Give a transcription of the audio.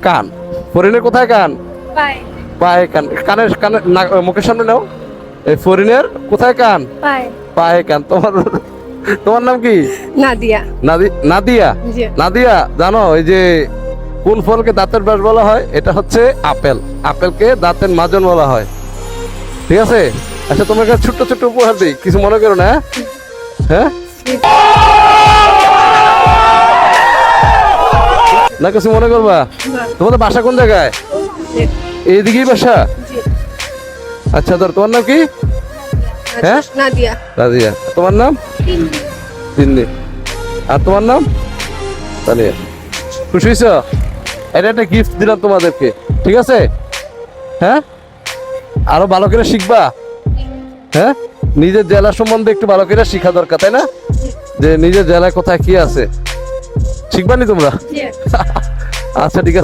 কান, ফরিনের কোথায় কান? পায়ে। পায়ে কান। কানের কানের মুখের সামনে নাও। এই ফরিনের কোথায় কান? পায়ে। পায়ে কান। তোমার নাম কি? নাদিয়া। নাদিয়া। জি। নাদিয়া, জানো এই যে কোন ফলকে দাঁতের ব্রাশ বলা হয়? এটা হচ্ছে আপেল। আপেলকে দাঁতের মাজন বলা হয়। ঠিক আছে। আচ্ছা, তোমাকে ছোট্ট ছোট্ট উপহার দিই, কিছু মনে করো না। হ্যাঁ, না কিছু মনে করবা? তোমাদের বাসা কোন জায়গায়? এইদিকেই বাসা? আচ্ছা, ধর তোমার নাম কি? হ্যাঁ, নাদিয়া। রাজিয়া। তোমার নাম? তিন্নি। আর তোমার নাম? তানিয়া। খুশি হয়েছ? এটা একটা গিফট দিলাম তোমাদেরকে, ঠিক আছে? হ্যাঁ, আরো ভালো করে শিখবা। হ্যাঁ, নিজের জেলা সম্বন্ধে একটু ভালো করে শিখা দরকার, তাই না? যে নিজের জেলায় কোথায় কি আছে শিখবানি তোমরা। আচ্ছা, ঠিক আছে।